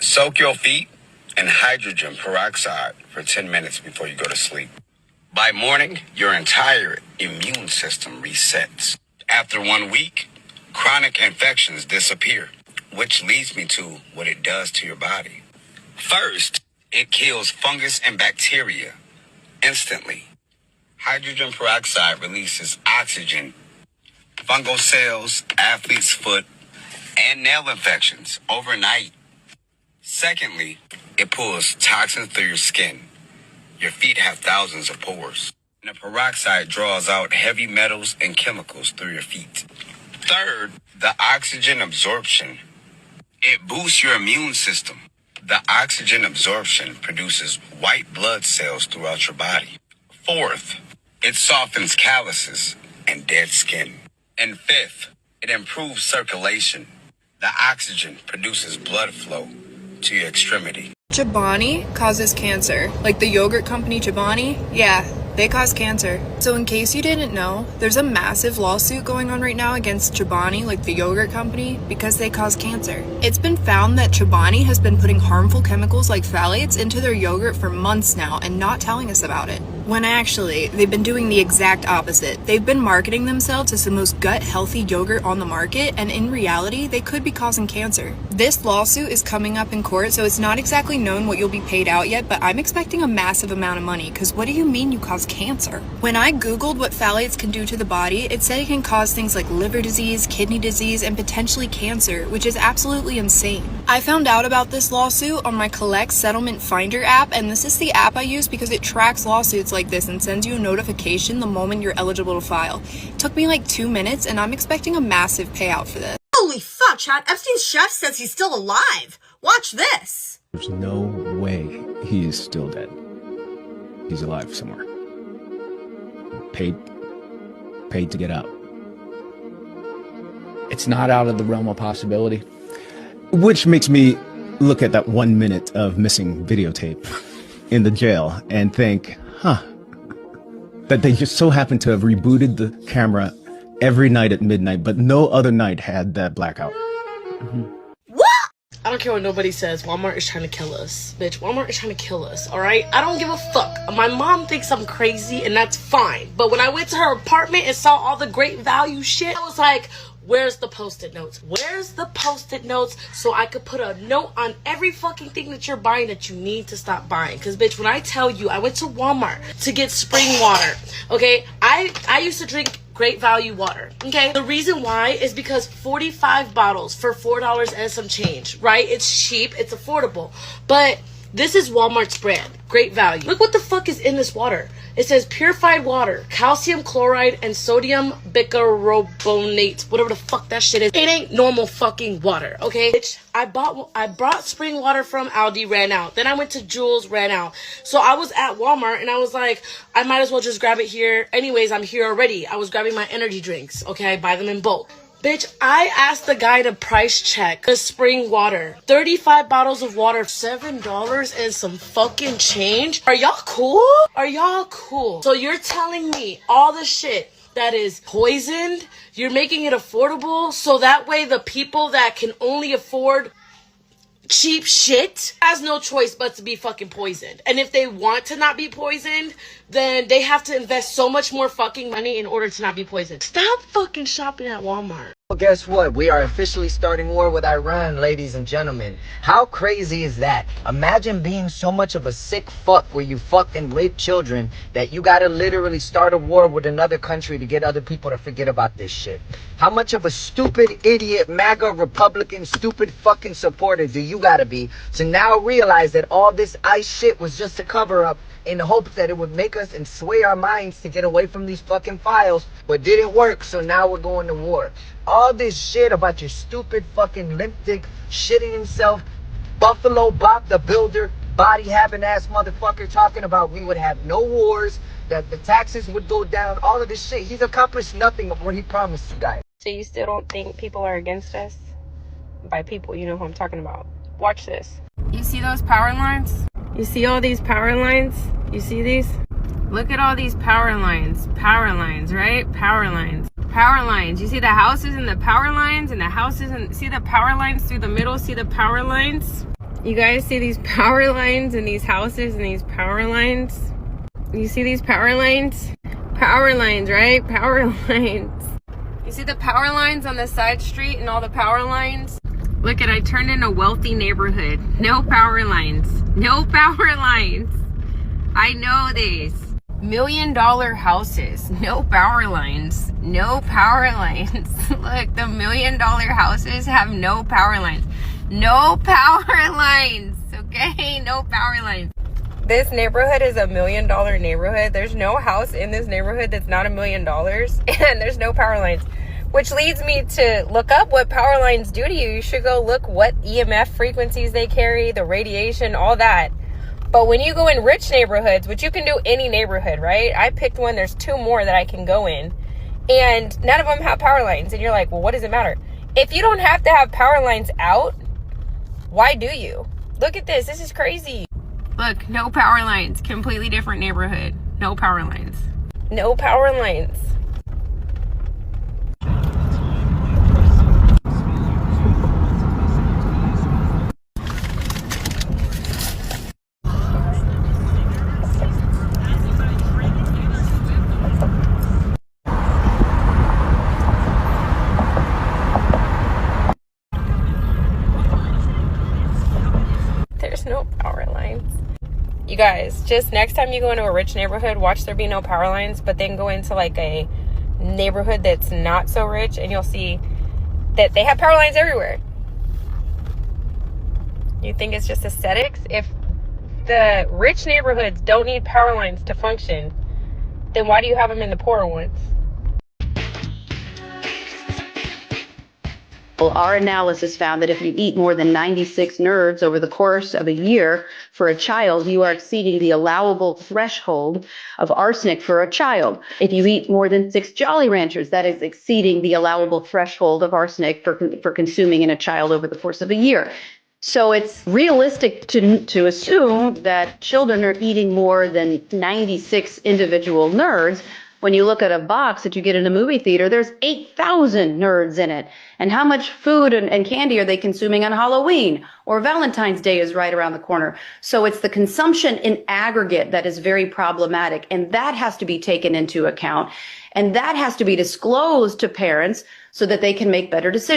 Soak your feet in hydrogen peroxide for 10 minutes before you go to sleep. By morning, your entire immune system resets. After 1 week, chronic infections disappear, which leads me to what it does to your body. First, it kills fungus and bacteria instantly. Hydrogen peroxide releases oxygen. Fungal cells, athlete's foot, and nail infections overnight. Secondly, it pulls toxins through your skin. Your feet have thousands of pores. And the peroxide draws out heavy metals and chemicals through your feet. Third, the oxygen absorption. It boosts your immune system. The oxygen absorption produces white blood cells throughout your body. Fourth, it softens calluses and dead skin. And fifth, it improves circulation. The oxygen produces blood flow to your extremity. Chobani causes cancer. Like the yogurt company Chobani? Yeah, they cause cancer. So in case you didn't know, there's a massive lawsuit going on right now against Chobani, like the yogurt company, because they cause cancer. It's been found that Chobani has been putting harmful chemicals like phthalates into their yogurt for months now and not telling us about it. When actually, they've been doing the exact opposite. They've been marketing themselves as the most gut-healthy yogurt on the market, and in reality, they could be causing cancer. This lawsuit is coming up in court, so it's not exactly known what you'll be paid out yet, but I'm expecting a massive amount of money, because what do you mean you cause cancer? When I googled what phthalates can do to the body, it said it can cause things like liver disease, kidney disease, and potentially cancer, which is absolutely insane. I found out about this lawsuit on my Collect Settlement Finder app, and this is the app I use because it tracks lawsuits like this and sends you a notification the moment you're eligible to file. It took me like 2 minutes, and I'm expecting a massive payout for this. Holy fuck, Chad. Epstein's chef says he's still alive. Watch this. There's no way he is still dead. He's alive somewhere. Paid to get out. It's not out of the realm of possibility. Which makes me look at that 1 minute of missing videotape in the jail and think, that they just so happen to have rebooted the camera every night at midnight, but no other night had that blackout. What? I don't care what nobody says. Walmart is trying to kill us. Bitch, Walmart is trying to kill us, alright? I don't give a fuck. My mom thinks I'm crazy, and that's fine. But when I went to her apartment and saw all the great value shit, I was like, where's the post-it notes? Where's the post-it notes so I could put a note on every fucking thing that you're buying that you need to stop buying? Because, bitch, when I tell you I went to Walmart to get spring water, okay? I used to drink great value water, okay? The reason why is because 45 bottles for $4 and some change, right? It's cheap, it's affordable. But this is Walmart's brand, great value. Look what the fuck is in this water. It says purified water, calcium chloride, and sodium bicarbonate, whatever the fuck that shit is. It ain't normal fucking water, okay? Bitch, I brought spring water from Aldi, ran out. Then I went to Jewel's, ran out. So I was at Walmart, and I was like, I might as well just grab it here. Anyways, I'm here already. I was grabbing my energy drinks, okay? I buy them in bulk. Bitch, I asked the guy to price check the spring water. 35 bottles of water, $7 and some fucking change. Are y'all cool? Are y'all cool? So you're telling me all the shit that is poisoned, you're making it affordable so that way the people that can only afford cheap shit has no choice but to be fucking poisoned. And if they want to not be poisoned, then they have to invest so much more fucking money in order to not be poisoned. Stop fucking shopping at Walmart. Well, guess what? We are officially starting war with Iran, ladies and gentlemen. How crazy is that? Imagine being so much of a sick fuck where you fuck and rape children that you gotta literally start a war with another country to get other people to forget about this shit. How much of a stupid, idiot, MAGA, Republican, stupid fucking supporter do you gotta be to now realize that all this ICE shit was just a cover-up in the hopes that it would make us and sway our minds to get away from these fucking files, but didn't work, so now we're going to war. All this shit about your stupid fucking limp dick shitting himself, Buffalo Bob the Builder, body having ass motherfucker talking about we would have no wars, that the taxes would go down, all of this shit. He's accomplished nothing of what he promised you guys. So you still don't think people are against us? By people, you know who I'm talking about. Watch this. You see those power lines? You see all these power lines? You see these? Look at all these power lines. Power lines, right? Power lines. Power lines. You see the houses and the power lines and the houses and see the power lines through the middle? See the power lines? You guys see these power lines and these houses and these power lines? You see these power lines? Power lines, right? Power lines. You see the power lines on the side street and all the power lines? Look at, I turned in a wealthy neighborhood. No power lines. No power lines. I know these. $1 million houses. No power lines. No power lines. Look, the $1 million houses have no power lines. No power lines. Okay? No power lines. This neighborhood is $1 million neighborhood. There's no house in this neighborhood that's not $1 million. And there's no power lines. Which leads me to look up what power lines do to you. You should go look what EMF frequencies they carry, the radiation, all that. But when you go in rich neighborhoods, which you can do any neighborhood, right? I picked one. There's 2 more that I can go in. And none of them have power lines. And you're like, well, what does it matter? If you don't have to have power lines out, why do you? Look at this. This is crazy. Look, no power lines. Completely different neighborhood. No power lines. No power lines. There's no power lines. You guys, just next time you go into a rich neighborhood, watch there be no power lines, but then go into like a neighborhood that's not so rich and you'll see that they have power lines everywhere. You think it's just aesthetics? If the rich neighborhoods don't need power lines to function, then why do you have them in the poorer ones? Our analysis found that if you eat more than 96 nerds over the course of a year for a child, you are exceeding the allowable threshold of arsenic for a child. If you eat more than 6 Jolly Ranchers, that is exceeding the allowable threshold of arsenic for consuming in a child over the course of a year. So it's realistic to assume that children are eating more than 96 individual nerds. When you look at a box that you get in a movie theater, there's 8,000 nerds in it. And how much food and candy are they consuming on Halloween? Or Valentine's Day is right around the corner. So it's the consumption in aggregate that is very problematic. And that has to be taken into account. And that has to be disclosed to parents so that they can make better decisions.